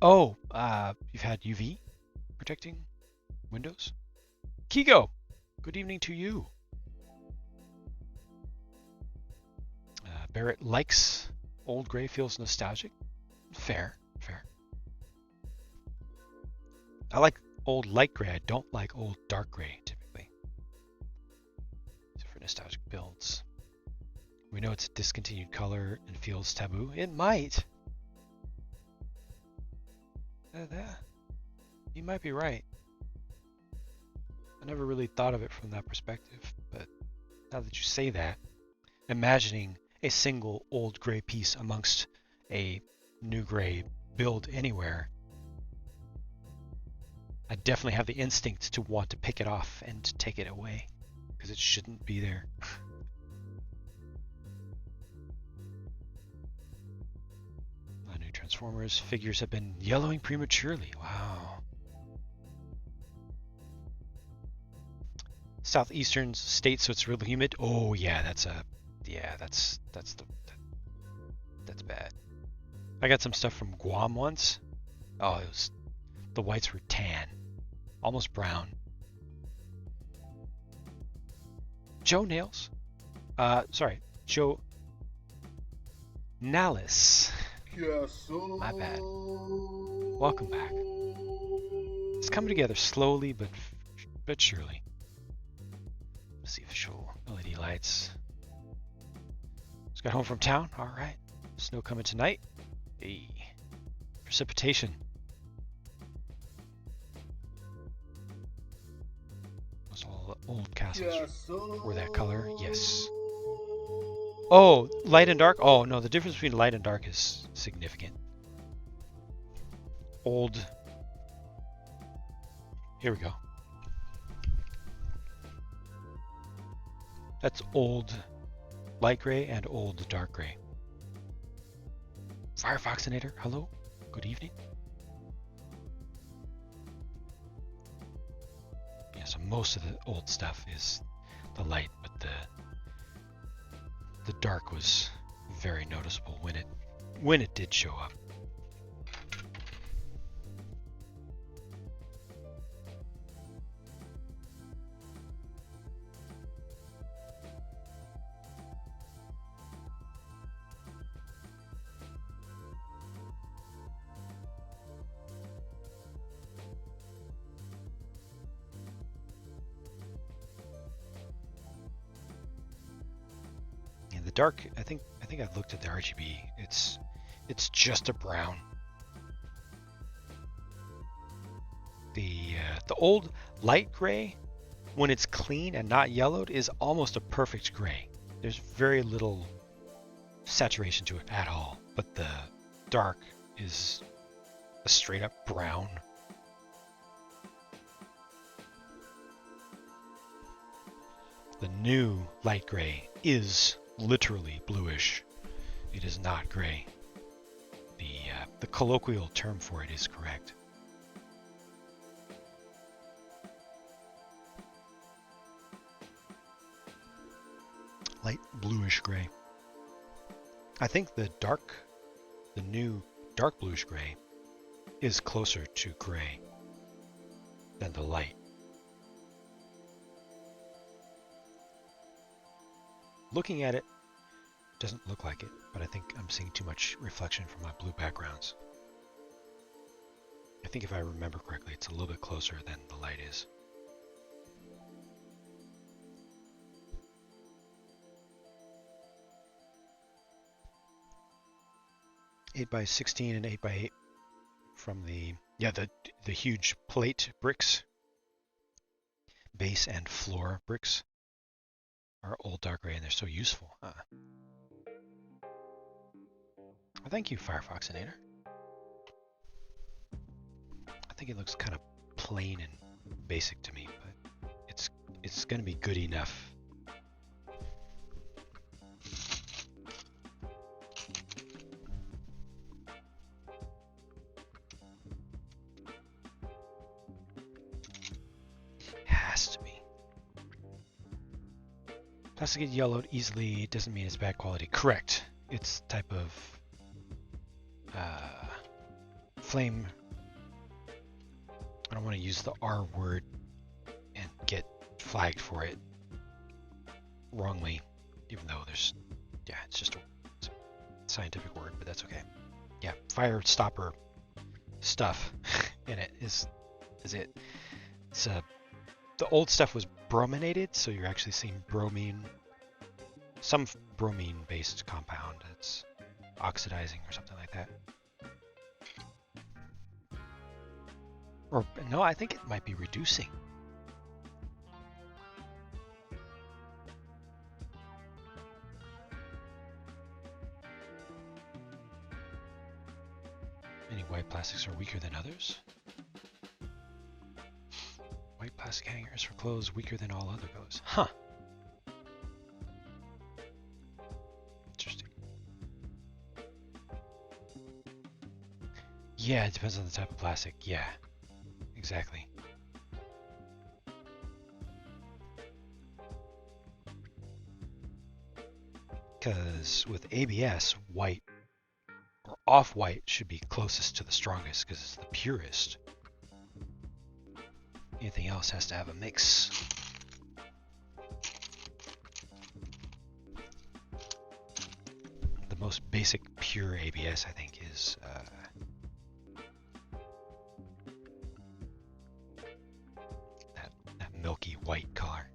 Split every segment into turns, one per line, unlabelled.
Oh, you've had UV protecting windows? Kigo, good evening to you. Barrett likes old gray, feels nostalgic. Fair, fair. I like old light gray. I don't like old dark gray, typically. For nostalgic builds. We know it's a discontinued color and feels taboo. It might. You might be right. I never really thought of it from that perspective, but now that you say that, imagining a single old gray piece amongst a new gray build anywhere, I definitely have the instinct to want to pick it off and take it away, because it shouldn't be there. New Transformers figures have been yellowing prematurely. Wow. Southeastern states, so it's really humid. Oh yeah, that's bad. I got some stuff from Guam once. Oh, the whites were tan, almost brown. Joe Nails, sorry, Joe Nalis. My bad. Welcome back. It's coming together slowly, but surely. Let's see official LED lights. Just got home from town. All right. Snow coming tonight. Hey. Precipitation. Those all old castles were that color. Yes. Oh, light and dark? Oh, no, the difference between light and dark is significant. Old. Here we go. That's old light gray and old dark gray. Firefoxinator, hello? Good evening. Yeah, so most of the old stuff is the light, but the dark was very noticeable when it did show up. Dark, I think I've looked at the RGB. It's just a brown. The old light gray, when it's clean and not yellowed, is almost a perfect gray. There's very little saturation to it at all. But the dark is a straight up brown. The new light gray is literally bluish. It is not gray. The colloquial term for it is correct. Light bluish gray. I think the new dark bluish gray is closer to gray than the light. Looking at it, doesn't look like it, but I think I'm seeing too much reflection from my blue backgrounds. I think if I remember correctly, it's a little bit closer than the light is. Eight by 16 and 8x8 from the huge plate bricks, base and floor bricks. Are old dark gray and they're so useful. Well, thank you, Firefoxinator. I think it looks kind of plain and basic to me, but it's going to be good enough. Has to be. Plastic gets yellowed easily doesn't mean it's bad quality. Correct. It's type of flame. I don't want to use the R word and get flagged for it wrongly, even though there's, yeah, it's just it's a scientific word, but that's okay. Yeah, fire stopper stuff in it is it. It's the old stuff was brominated, so you're actually seeing bromine, some bromine-based compound that's oxidizing or something like that. Or no, I think it might be reducing. Any white plastics are weaker than others? White plastic hangers for clothes weaker than all other colors. Huh. Interesting. Yeah, it depends on the type of plastic. Yeah, exactly. Because with ABS, white or off-white should be closest to the strongest because it's the purest. Anything else has to have a mix. The most basic pure ABS, I think, is that milky white color.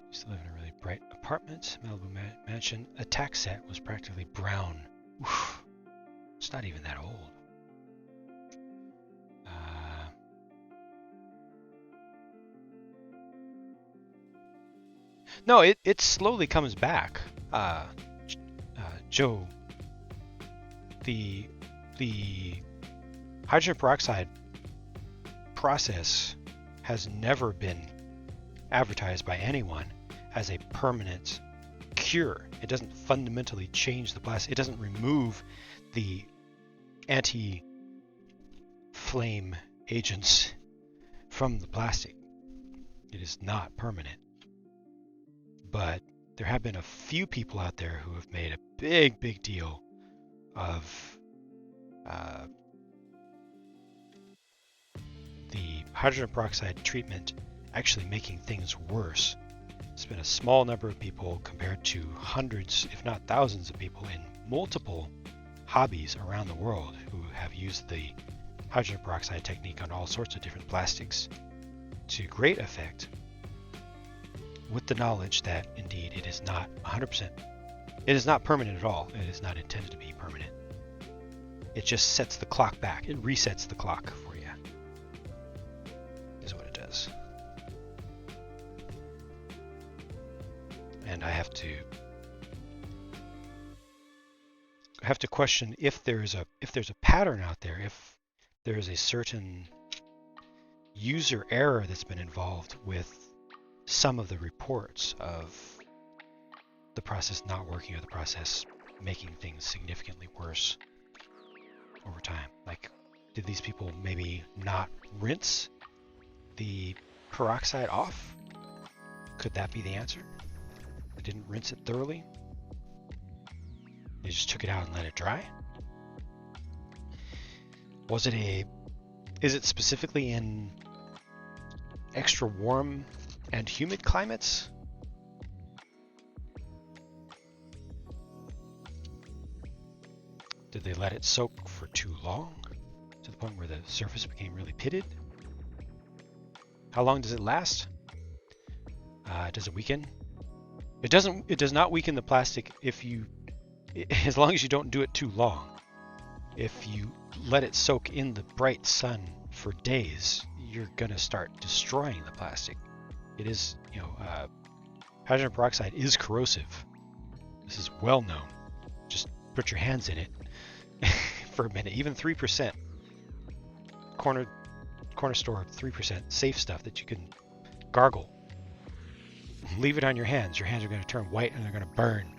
Used to live in a really bright apartment, Malibu mansion. A tax set was practically brown. Oof. It's not even that old. No, it slowly comes back. Joe, the hydrogen peroxide process has never been advertised by anyone as a permanent cure. It doesn't fundamentally change the plastic. It doesn't remove the anti-flame agents from the plastic. It is not permanent. But there have been a few people out there who have made a big deal of the hydrogen peroxide treatment actually making things worse. It's been a small number of people compared to hundreds, if not thousands of people in multiple hobbies around the world who have used the hydrogen peroxide technique on all sorts of different plastics to great effect, with the knowledge that indeed it is not 100%. It is not permanent at all. It is not intended to be permanent. It just sets the clock back. It resets the clock for you, is what it does. And I have to question if there's a pattern out there, if there is a certain user error that's been involved with some of the reports of the process not working or the process making things significantly worse over time. Like, did these people maybe not rinse the peroxide off? Could that be the answer? They didn't rinse it thoroughly? They just took it out and let it dry? Is it specifically in extra warm and humid climates? Did they let it soak for too long to the point where the surface became really pitted? How long does it last? Does it weaken? It does not weaken the plastic as long as you don't do it too long. If you let it soak in the bright sun for days, you're gonna start destroying the plastic. It is, hydrogen peroxide is corrosive. This is well known. Just put your hands in it for a minute. Even 3%, corner store 3%, safe stuff that you can gargle. Leave it on your hands. Your hands are going to turn white and they're going to burn.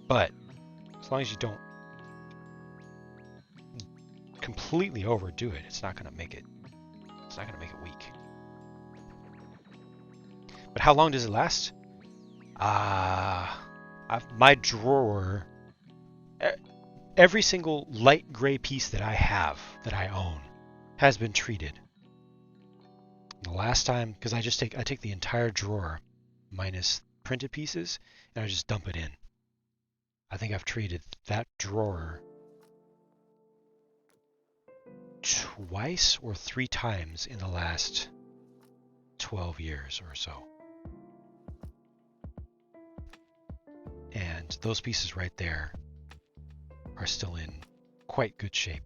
But As long as you don't completely overdo it, it's not gonna make it weak. But how long does it last? My drawer, every single light gray piece that I own, has been treated. The last time, because I take the entire drawer minus printed pieces and I just dump it in. I think I've treated that drawer twice or 3 times in the last 12 years or so. And those pieces right there are still in quite good shape.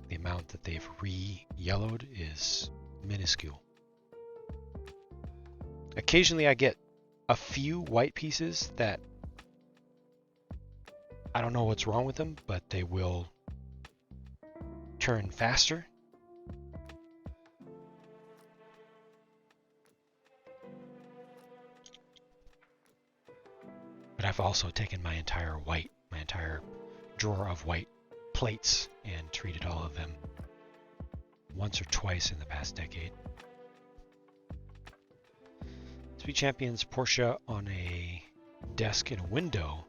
The amount that they've re-yellowed is minuscule. Occasionally I get a few white pieces that I don't know what's wrong with them, but they will turn faster. But I've also taken my entire drawer of white plates and treated all of them once or twice in the past decade. Speed Champions Porsche on a desk in a window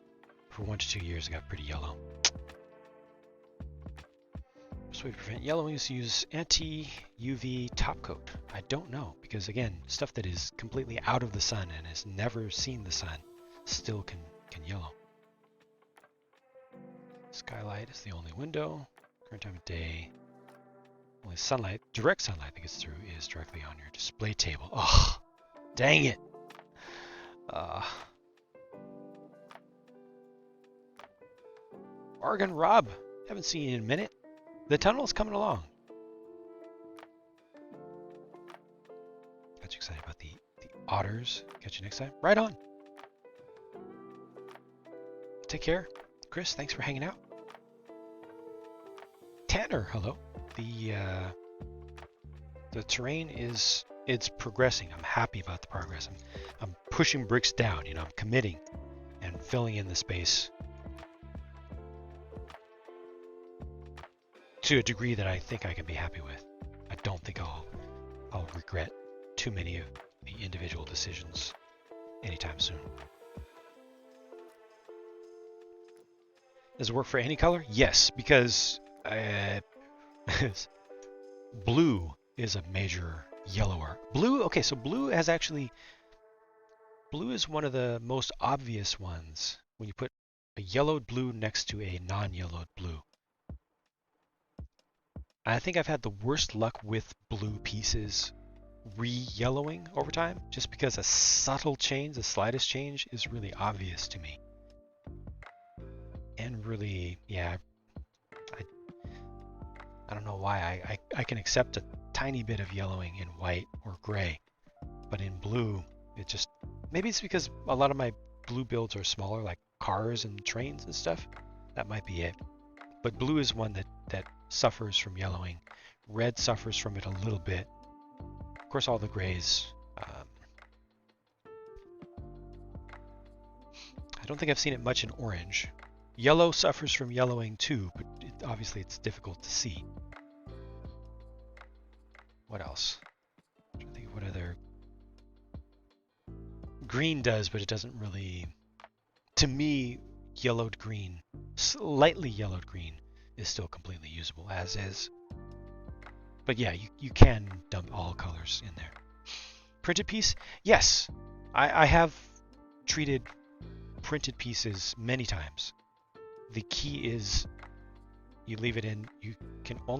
for 1 to 2 years got pretty yellow. Best way to prevent yellowing is to use anti-UV top coat. I don't know, because again, stuff that is completely out of the sun and has never seen the sun still can yellow. Skylight is the only window. Current time of day. Only sunlight, direct sunlight that gets through is directly on your display table. Oh, dang it. Oregon Rob, haven't seen you in a minute. The tunnel's coming along. Got you excited about the otters. Catch you next time. Right on. Take care. Chris, thanks for hanging out. Tanner, hello. The terrain it's progressing. I'm happy about the progress. I'm pushing bricks down, I'm committing and filling in the space to a degree that I think I can be happy with. I don't think I'll regret too many of the individual decisions anytime soon. Does it work for any color? Yes, because blue is a major yellower. Blue, okay, so blue is one of the most obvious ones when you put a yellowed blue next to a non-yellowed blue. I think I've had the worst luck with blue pieces re-yellowing over time, just because a subtle change, the slightest change, is really obvious to me. And really, yeah, I don't know why. I can accept a tiny bit of yellowing in white or gray, but in blue, it just, maybe it's because a lot of my blue builds are smaller, like cars and trains and stuff. That might be it. But blue is one that suffers from yellowing. Red suffers from it a little bit. Of course, all the grays. I don't think I've seen it much in orange. Yellow suffers from yellowing too, but obviously it's difficult to see. What else? I'm trying to think of what other... Green does, but it doesn't really... To me, yellowed green, slightly yellowed green, is still completely usable, as is. But yeah, you can dump all colors in there. Printed piece? Yes! I have treated printed pieces many times. The key is you leave it in, you can only